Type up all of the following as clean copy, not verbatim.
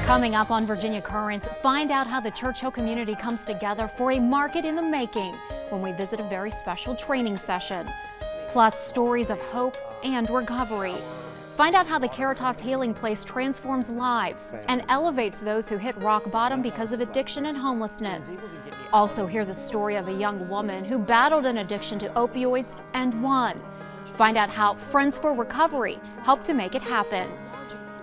Coming up on Virginia Currents, find out how the Churchill community comes together for a market in the making when we visit a very special training session. Plus, stories of hope and recovery. Find out how the Caritas Healing Place transforms lives and elevates those who hit rock bottom because of addiction and homelessness. Also, hear the story of a young woman who battled an addiction to opioids and won. Find out how Friends for Recovery helped to make it happen.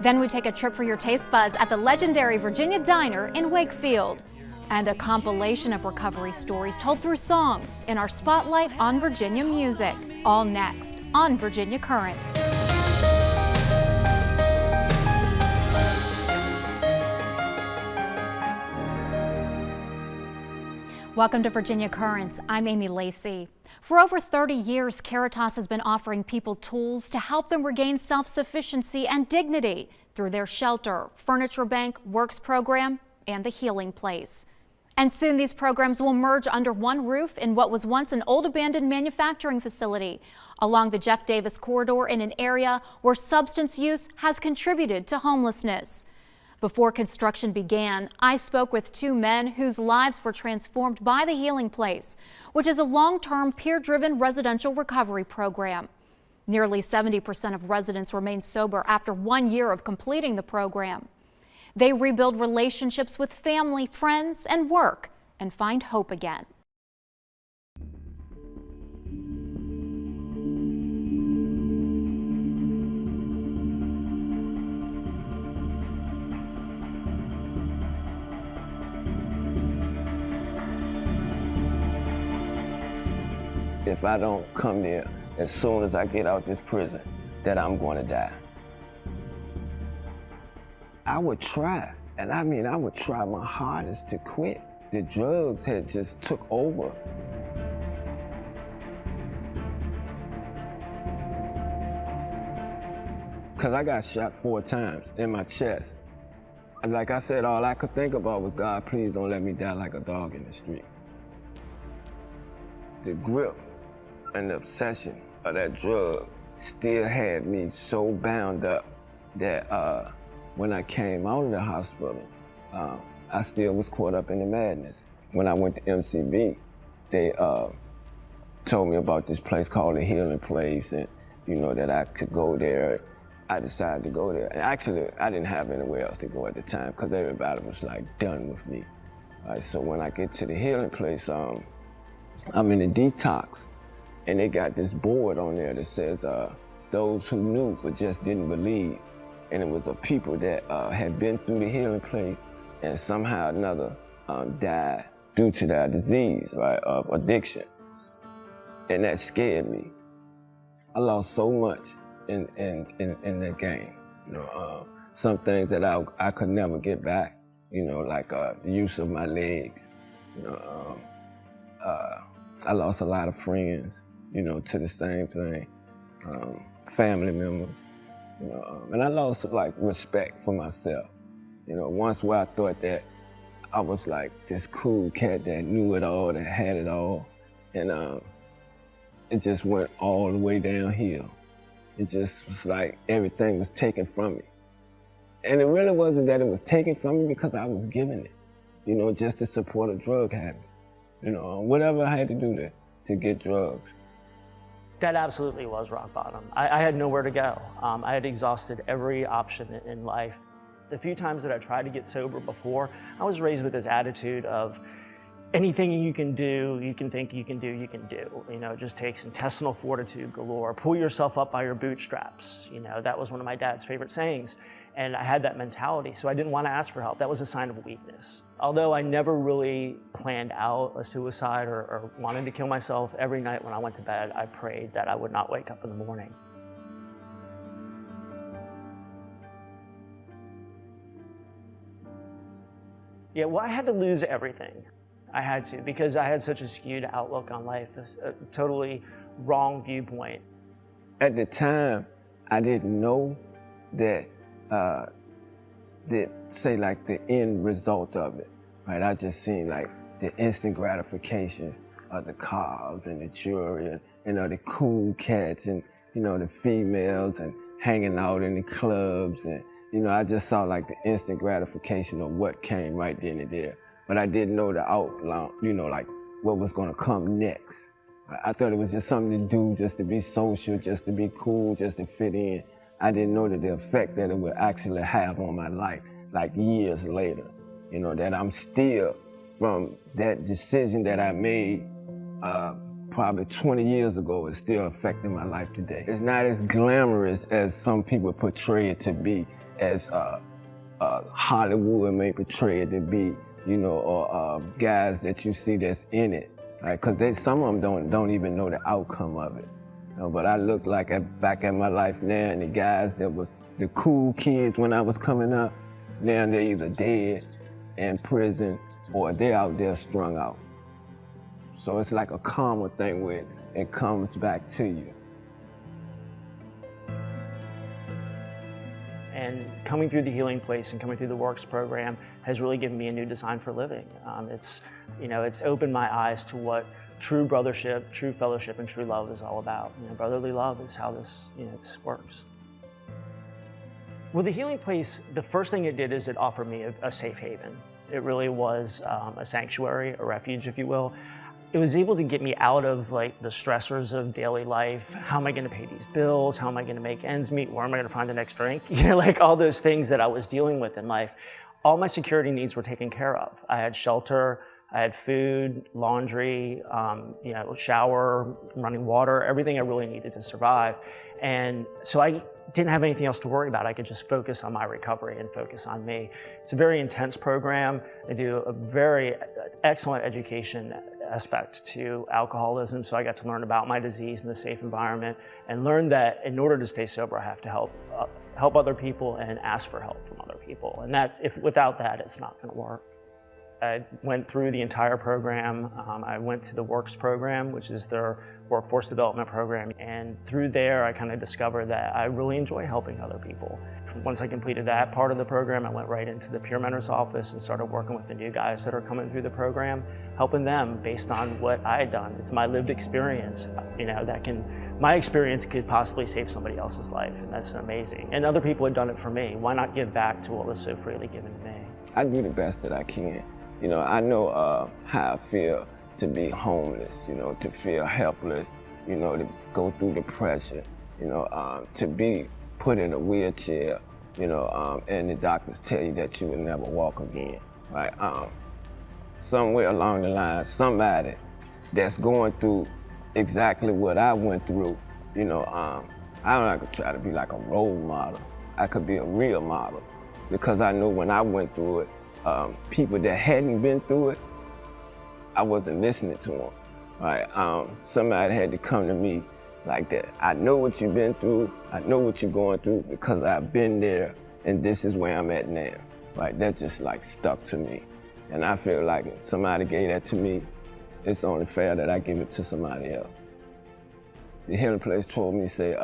Then we take a trip for your taste buds at the legendary Virginia Diner in Wakefield. And a compilation of recovery stories told through songs in our Spotlight on Virginia Music. All next on Virginia Currents. Welcome to Virginia Currents. I'm Amy Lacey. For over 30 years, Caritas has been offering people tools to help them regain self-sufficiency and dignity through their shelter, furniture bank, works program, and the Healing Place. And soon these programs will merge under one roof in what was once an old abandoned manufacturing facility along the Jeff Davis corridor in an area where substance use has contributed to homelessness. Before construction began, I spoke with two men whose lives were transformed by the Healing Place, which is a long-term peer-driven residential recovery program. Nearly 70% of residents remain sober after 1 year of completing the program. They rebuild relationships with family, friends, and work, and find hope again. If I don't come there as soon as I get out this prison, that I'm going to die. I would try, and I mean I would try my hardest to quit. The drugs had just took over. Because I got shot 4 times in my chest. And like I said, all I could think about was, God, please don't let me die like a dog in the street. The grip and the obsession of that drug still had me so bound up that when I came out of the hospital, I still was caught up in the madness. When I went to MCB, they told me about this place called the Healing Place, and you know that I could go there. I decided to go there. And actually, I didn't have anywhere else to go at the time because everybody was like done with me. So when I get to the Healing Place, I'm in a detox. And they got this board on there that says, those who knew but just didn't believe. And it was of people that had been through the Healing Place and somehow or another died due to their disease, right, of addiction. And that scared me. I lost so much in that game. You know, some things that I could never get back, you know, like the use of my legs. You know, I lost a lot of friends, you know, to the same thing, family members, you know, and I lost like respect for myself. You know, once where I thought that I was like this cool cat that knew it all, that had it all, and it just went all the way downhill. It just was like everything was taken from me. And it really wasn't that it was taken from me because I was giving it, you know, just to support a drug habit. You know, whatever I had to do to get drugs. That absolutely was rock bottom. I had nowhere to go. I had exhausted every option in life. The few times that I tried to get sober before, I was raised with this attitude of anything you can do, you can think you can do, you can do. You know, it just takes intestinal fortitude galore. Pull yourself up by your bootstraps. You know, that was one of my dad's favorite sayings. And I had that mentality, so I didn't want to ask for help. That was a sign of weakness. Although I never really planned out a suicide or wanted to kill myself, every night when I went to bed, I prayed that I would not wake up in the morning. Yeah, well, I had to lose everything. I had to, because I had such a skewed outlook on life, a totally wrong viewpoint. At the time, I didn't know that say like the end result of it, right? I just seen like the instant gratifications of the cars and the jewelry and, you know, the cool cats and, you know, the females and hanging out in the clubs and, You know, I just saw like the instant gratification of what came right then and there. But I didn't know the outline, you know, like what was gonna come next. I thought it was just something to do, just to be social, just to be cool, just to fit in. I didn't know that the effect that it would actually have on my life, like years later. You know, that I'm still, from that decision that I made probably 20 years ago, is still affecting my life today. It's not as glamorous as some people portray it to be, as Hollywood may portray it to be, you know, or guys that you see that's in it. Because some of them don't even know the outcome of it. You know, but I look like back at my life now, and the guys that was the cool kids when I was coming up, now they're either dead, in prison, or they're out there strung out. So it's like a karma thing where it comes back to you. And coming through the Healing Place and coming through the Works program has really given me a new design for living. It's opened my eyes to what true brothership, true fellowship, and true love is all about. You know, brotherly love is how this works. Well, the Healing Place, the first thing it did is it offered me a safe haven. It really was a sanctuary, a refuge, if you will. It was able to get me out of like the stressors of daily life. How am I going to pay these bills? How am I going to make ends meet? Where am I going to find the next drink? You know, like all those things that I was dealing with in life. All my security needs were taken care of. I had shelter, I had food, laundry, shower, running water, everything I really needed to survive. And so I didn't have anything else to worry about. I could just focus on my recovery and focus on me. It's a very intense program. They do a very excellent education aspect to alcoholism, so I got to learn about my disease in a safe environment and learn that in order to stay sober, I have to help other people and ask for help from other people. And without that, it's not going to work. I went through the entire program. I went to the Works program, which is their workforce development program. And through there, I kind of discovered that I really enjoy helping other people. Once I completed that part of the program, I went right into the peer mentor's office and started working with the new guys that are coming through the program, helping them based on what I had done. It's my lived experience, you know, my experience could possibly save somebody else's life, and that's amazing. And other people had done it for me. Why not give back to what was so freely given to me? I do the best that I can. You know, I know how I feel to be homeless, you know, to feel helpless, you know, to go through depression, you know, to be put in a wheelchair, you know, and the doctors tell you that you will never walk again, right? Somewhere along the line, somebody that's going through exactly what I went through, you know, I don't like to try to be like a role model. I could be a real model, because I know when I went through it, people that hadn't been through it, I wasn't listening to them, right? Somebody had to come to me like that. I know what you've been through, I know what you're going through, because I've been there, and this is where I'm at now, right? That just like stuck to me. And I feel like if somebody gave that to me, it's only fair that I give it to somebody else. The Healing Place told me, say,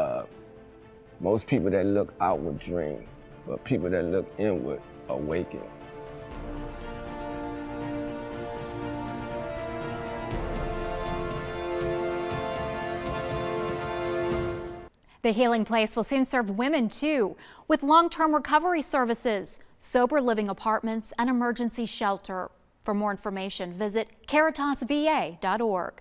most people that look outward dream, but people that look inward awaken. The Healing Place will soon serve women too, with long-term recovery services, sober living apartments, and emergency shelter. For more information, visit CaritasVA.org.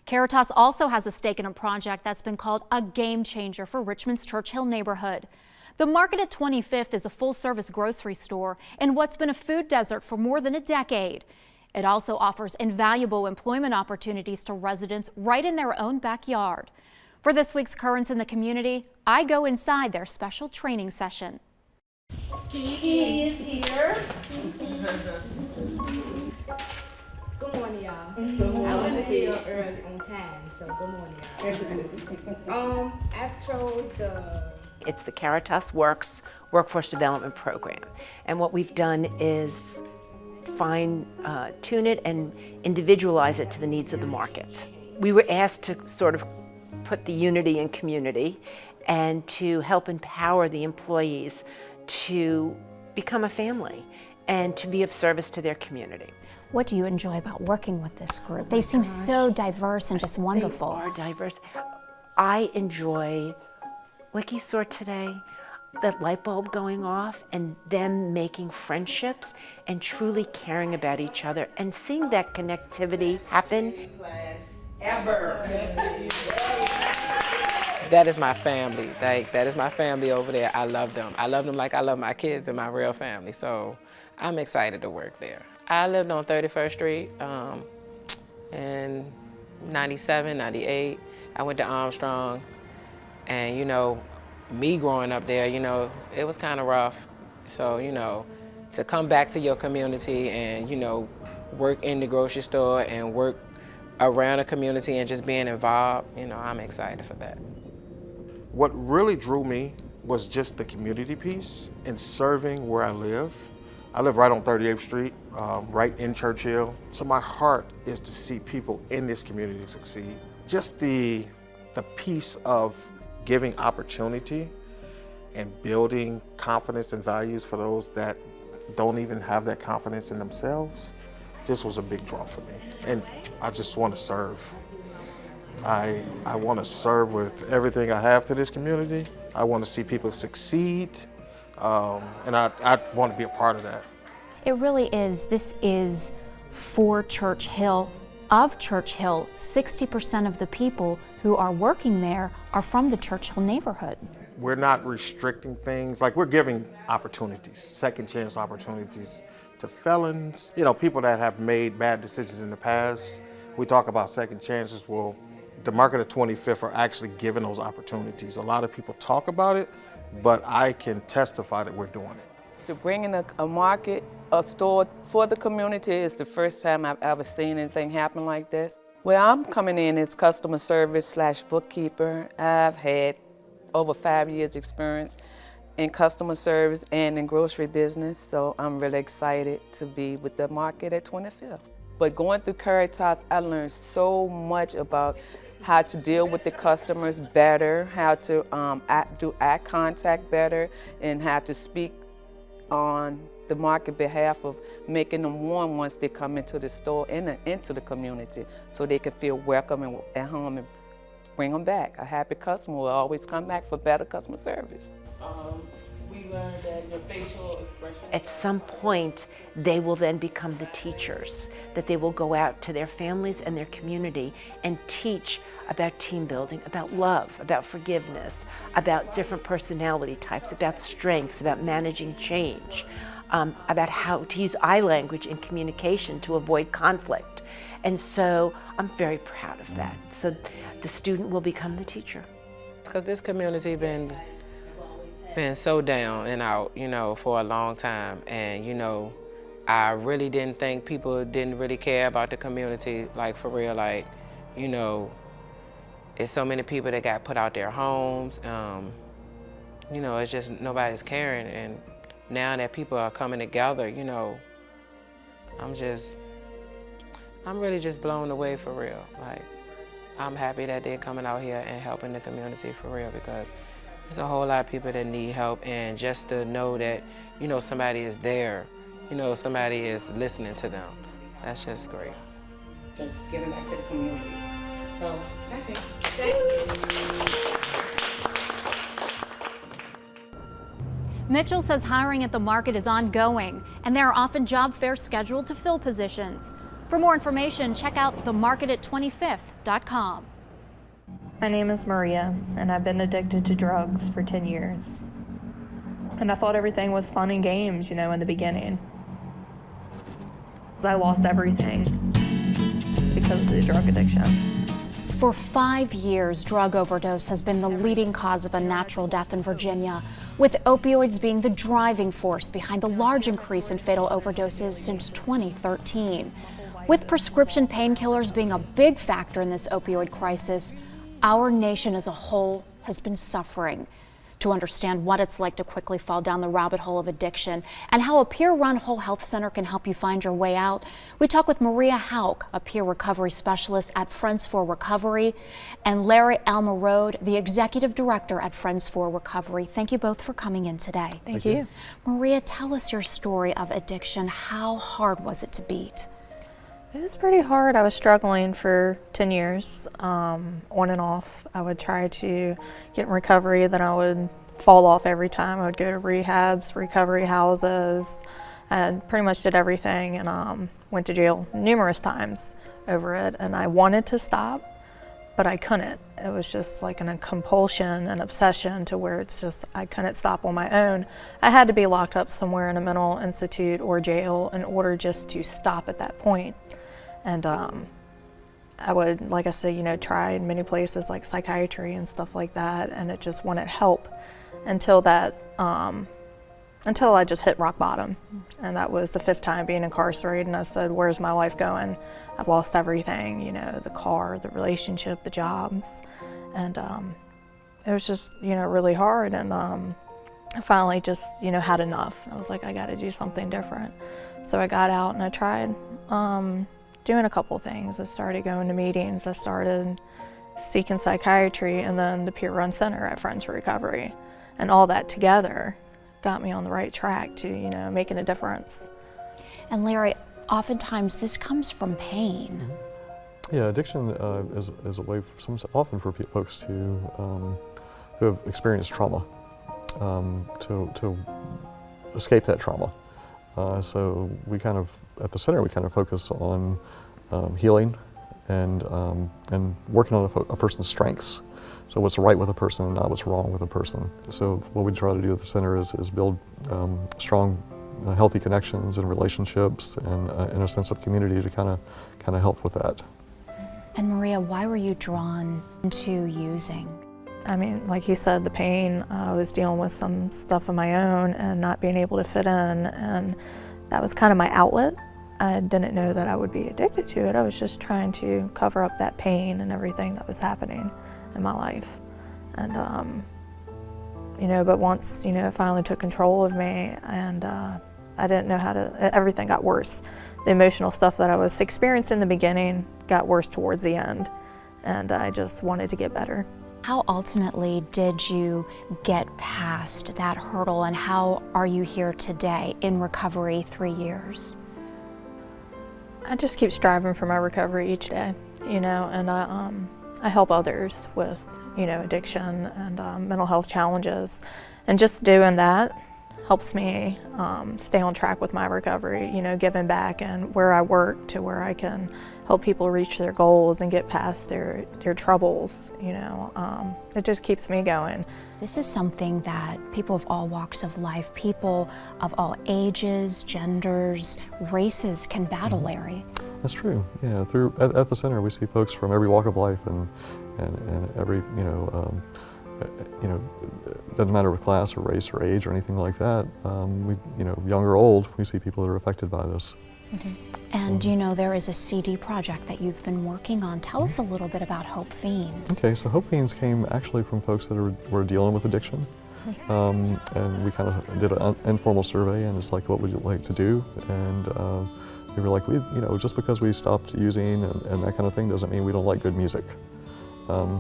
Caritas also has a stake in a project that's been called a game changer for Richmond's Churchill neighborhood. The Market at 25th is a full-service grocery store in what's been a food desert for more than a decade. It also offers invaluable employment opportunities to residents right in their own backyard. For this week's Currents in the Community, I go inside their special training session. Kiki is here. Good morning, y'all. I wasn't here early on time, so good morning, y'all. I chose It's the Caritas Works Workforce Development Program. And what we've done is tune it and individualize it to the needs of the market. We were asked to sort of put the unity in community and to help empower the employees to become a family and to be of service to their community. What do you enjoy about working with this group? They seem so diverse and just wonderful. They are diverse. I enjoy, like you saw today, that light bulb going off and them making friendships and truly caring about each other and seeing that connectivity happen. That is my family. Like, that is my family over there. I love them. I love them like I love my kids and my real family. So I'm excited to work there. I lived on 31st Street in 97, 98. I went to Armstrong, and you know, me growing up there, you know, it was kind of rough. So, you know, to come back to your community and, you know, work in the grocery store and work around the community and just being involved, you know, I'm excited for that. What really drew me was just the community piece and serving where I live. I live right on 38th Street, right in Churchill. So my heart is to see people in this community succeed. Just the piece of giving opportunity and building confidence and values for those that don't even have that confidence in themselves, this was a big draw for me. And I just want to serve. I want to serve with everything I have to this community. I want to see people succeed, and I want to be a part of that. It really is. This is for Church Hill. Of Church Hill, 60% of the people who are working there are from the Church Hill neighborhood. We're not restricting things, like we're giving opportunities, second chance opportunities to felons, you know, people that have made bad decisions in the past. We talk about second chances. Well, the Market at 25th are actually giving those opportunities. A lot of people talk about it, but I can testify that we're doing it. To bring in a market, a store for the community is the first time I've ever seen anything happen like this. Where I'm coming in as customer service / bookkeeper. I've had over 5 years experience in customer service and in grocery business, so I'm really excited to be with the Market at 25th. But going through Caritas, I learned so much about how to deal with the customers better, how to do eye contact better, and how to speak on the Market behalf of making them warm once they come into the store and into the community, so they can feel welcome and at home and bring them back. A happy customer will always come back for better customer service. We learned that your facial expression. At some point, they will then become the teachers, that they will go out to their families and their community and teach about team building, about love, about forgiveness, about different personality types, about strengths, about managing change, about how to use I language in communication to avoid conflict. And so I'm very proud of that. So the student will become the teacher. Because this community been so down and out, you know, for a long time. And, you know, I really didn't think people didn't really care about the community, like for real, like, you know, it's so many people that got put out their homes. You know, it's just nobody's caring. And now that people are coming together, you know, I'm really just blown away for real. Like, I'm happy that they're coming out here and helping the community for real, because there's a whole lot of people that need help, and just to know that, you know, somebody is there, you know, somebody is listening to them, that's just great. Just giving back to the community. So that's it. Mitchell says hiring at the Market is ongoing, and there are often job fairs scheduled to fill positions. For more information, check out themarketat25th.com. My name is Maria, and I've been addicted to drugs for 10 years. And I thought everything was fun and games, you know, in the beginning. I lost everything because of the drug addiction. For 5 years, drug overdose has been the leading cause of a natural death in Virginia, with opioids being the driving force behind the large increase in fatal overdoses since 2013. With prescription painkillers being a big factor in this opioid crisis, our nation as a whole has been suffering. To understand what it's like to quickly fall down the rabbit hole of addiction and how a peer-run whole health center can help you find your way out, we talk with Maria Hauk, a peer recovery specialist at Friends for Recovery, and Larry Almarode, the executive director at Friends for Recovery. Thank you both for coming in today. Thank you. Maria, tell us your story of addiction. How hard was it to beat? It was pretty hard. I was struggling for 10 years, on and off. I would try to get in recovery, then I would fall off every time. I would go to rehabs, recovery houses, and pretty much did everything, and went to jail numerous times over it. And I wanted to stop, but I couldn't. It was just like a compulsion, an obsession to where it's just, I couldn't stop on my own. I had to be locked up somewhere in a mental institute or jail in order just to stop at that point. And I would, like I said, you know, try in many places like psychiatry and stuff like that, and it just wouldn't help until that, until I just hit rock bottom. And that was the 5th time being incarcerated, and I said, where's my life going? I've lost everything, you know, the car, the relationship, the jobs. And it was just, you know, really hard. And I finally just, you know, had enough. I was like, I got to do something different. So I got out and I tried doing a couple things. I started going to meetings. I started seeking psychiatry, and then the Peer Run Center at Friends for Recovery. And all that together got me on the right track to, you know, making a difference. And Larry, oftentimes this comes from pain. Yeah, addiction is a way often for folks to who have experienced trauma to escape that trauma. So we kind of, at the center, we kind of focus on healing and working on a person's strengths. So what's right with a person and not what's wrong with a person. So what we try to do at the center is build strong, healthy connections and relationships and a sense of community to kind of help with that. And Maria, why were you drawn to using? I mean, like you said, the pain, I was dealing with some stuff of my own and not being able to fit in, and that was kind of my outlet. I didn't know that I would be addicted to it. I was just trying to cover up that pain and everything that was happening in my life. And, you know, but once, you know, it finally took control of me, and I didn't know how to, everything got worse. The emotional stuff that I was experiencing in the beginning got worse towards the end, and I just wanted to get better. How ultimately did you get past that hurdle, and how are you here today in recovery 3 years? I just keep striving for my recovery each day, you know, and I help others with, you know, addiction and mental health challenges, and just doing that helps me stay on track with my recovery, you know, giving back and where I work to where I can help people reach their goals and get past their troubles, you know. It just keeps me going. This is something that people of all walks of life, people of all ages, genders, races can battle, Larry. That's true. Yeah, at the center we see folks from every walk of life and every, you know, doesn't matter with class or race or age or anything like that. We, you know, young or old, we see people that are affected by this. And you know, there is a CD project that you've been working on. Tell us a little bit about Hope Fiends. Okay, so Hope Fiends came actually from folks that were dealing with addiction. And we kind of did an informal survey, and it's like, what would you like to do? And we were like, you know, just because we stopped using and that kind of thing doesn't mean we don't like good music.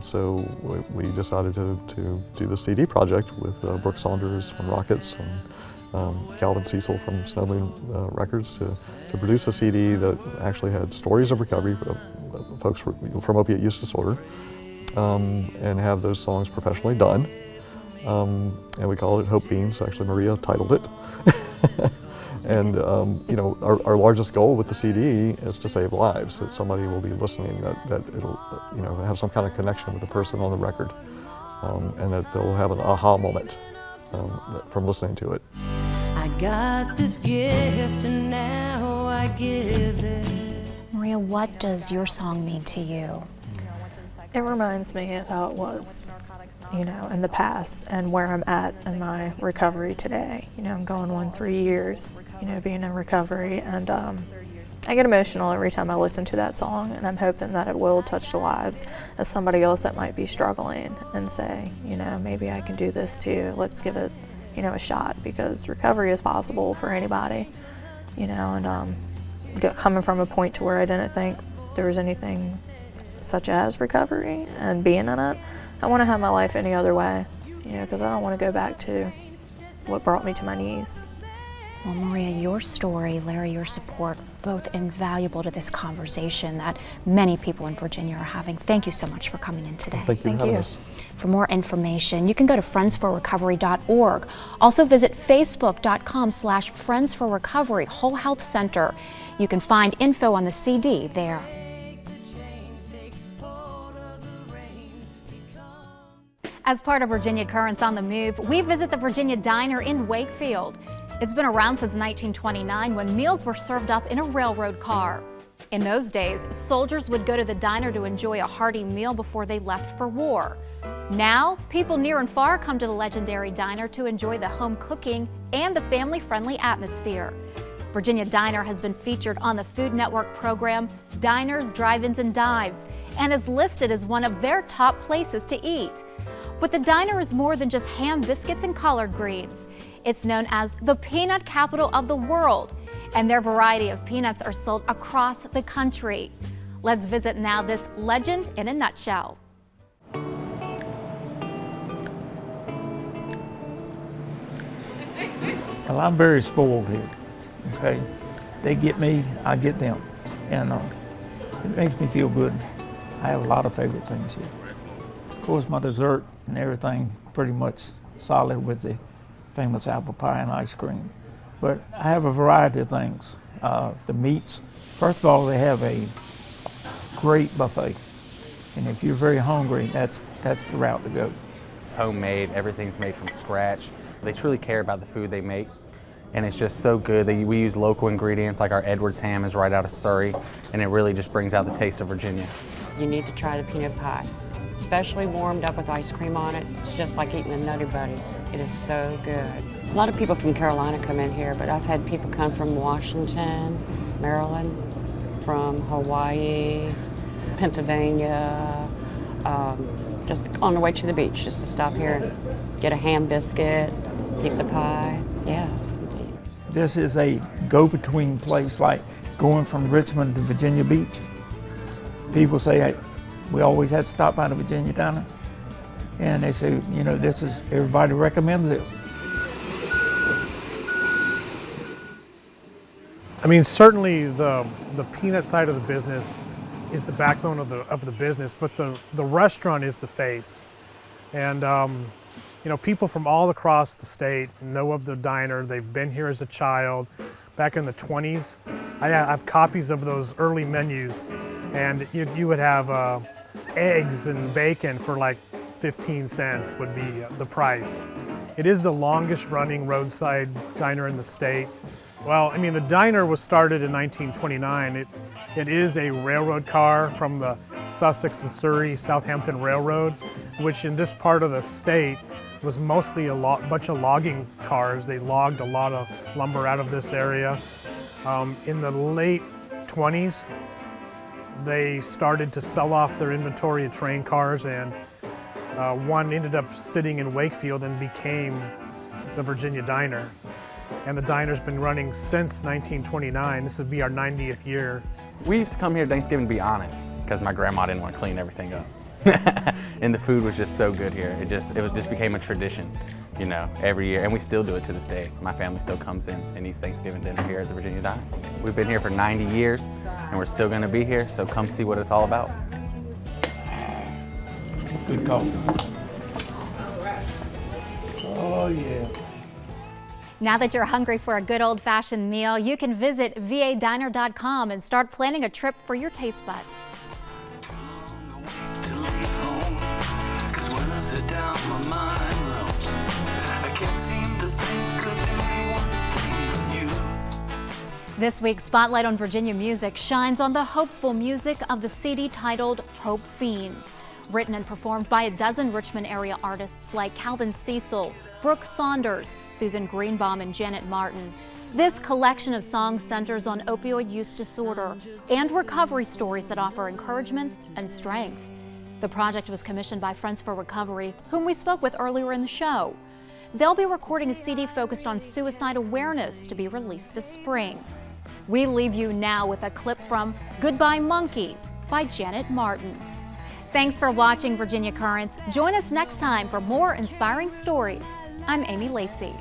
So we decided to do the CD project with Brooke Saunders from Rockets and Calvin Cecil from Snowmoon Records to produce a CD that actually had stories of recovery of folks from opiate use disorder, and have those songs professionally done. And we called it Hope Fiends. Actually, Maria titled it. And you know, our largest goal with the CD is to save lives. That somebody will be listening, that it'll, you know, have some kind of connection with the person on the record, and that they'll have an aha moment from listening to it. I got this gift and now I give it. Maria, what does your song mean to you? It reminds me of how it was, you know, in the past and where I'm at in my recovery today. You know, I'm going on 3 years, you know, being in recovery, and I get emotional every time I listen to that song, and I'm hoping that it will touch the lives of somebody else that might be struggling and say, you know, maybe I can do this too. Let's give it, you know, a shot, because recovery is possible for anybody, you know, and coming from a point to where I didn't think there was anything such as recovery and being in it, I want to have my life any other way, you know, because I don't want to go back to what brought me to my knees. Well, Maria, your story, Larry, your support, both invaluable to this conversation that many people in Virginia are having. Thank you so much for coming in today. Thank you for having us. For more information, you can go to friendsforrecovery.org. Also visit facebook.com/friendsforrecovery Whole Health Center. You can find info on the CD there. As part of Virginia Currents on the Move, we visit the Virginia Diner in Wakefield. It's been around since 1929 when meals were served up in a railroad car. In those days, soldiers would go to the diner to enjoy a hearty meal before they left for war. Now, people near and far come to the legendary diner to enjoy the home cooking and the family-friendly atmosphere. Virginia Diner has been featured on the Food Network program Diners, Drive-Ins, and Dives, and is listed as one of their top places to eat. But the diner is more than just ham, biscuits, and collard greens. It's known as the peanut capital of the world, and their variety of peanuts are sold across the country. Let's visit now this legend in a nutshell. Well, I'm very spoiled here, okay? They get me, I get them, and it makes me feel good. I have a lot of favorite things here. Of course, my dessert and everything pretty much solid with the famous apple pie and ice cream. But I have a variety of things. The meats, first of all, they have a great buffet. And if you're very hungry, that's the route to go. It's homemade, everything's made from scratch. They truly care about the food they make, and it's just so good. We use local ingredients, like our Edwards ham is right out of Surrey, and it really just brings out the taste of Virginia. You need to try the peanut pie, especially warmed up with ice cream on it. It's just like eating a Nutty Buddy. It is so good. A lot of people from Carolina come in here, but I've had people come from Washington, Maryland, from Hawaii, Pennsylvania, just on the way to the beach, just to stop here and get a ham biscuit, piece of pie. Yes, indeed. This is a go-between place, like going from Richmond to Virginia Beach. People say, hey, we always had to stop by the Virginia Diner. And they say, you know, everybody recommends it. I mean, certainly the peanut side of the business is the backbone of the business, but the restaurant is the face. And you know, people from all across the state know of the diner. They've been here as a child, back in the 20s. I have copies of those early menus, and you would have eggs and bacon for like 15 cents would be the price. It is the longest running roadside diner in the state. Well, I mean, the diner was started in 1929. It is a railroad car from the Sussex and Surrey Southampton Railroad, which in this part of the state was mostly a bunch of logging cars. They logged a lot of lumber out of this area. In the late 20s, they started to sell off their inventory of train cars, and one ended up sitting in Wakefield and became the Virginia Diner. And the diner's been running since 1929. This would be our 90th year. We used to come here Thanksgiving, to be honest, because my grandma didn't want to clean everything up. And the food was just so good here. It just became a tradition, you know, every year. And we still do it to this day. My family still comes in and eats Thanksgiving dinner here at the Virginia Diner. We've been here for 90 years, and we're still going to be here, so come see what it's all about. Good coffee. Oh, yeah. Now that you're hungry for a good old-fashioned meal, you can visit vadiner.com and start planning a trip for your taste buds. This week's Spotlight on Virginia Music shines on the hopeful music of the CD titled Hope Fiends. Written and performed by a dozen Richmond area artists like Calvin Cecil, Brooke Saunders, Susan Greenbaum, and Janet Martin. This collection of songs centers on opioid use disorder and recovery stories that offer encouragement and strength. The project was commissioned by Friends for Recovery, whom we spoke with earlier in the show. They'll be recording a CD focused on suicide awareness to be released this spring. We leave you now with a clip from Goodbye Monkey by Janet Martin. Thanks for watching Virginia Currents. Join us next time for more inspiring stories. I'm Amy Lacey.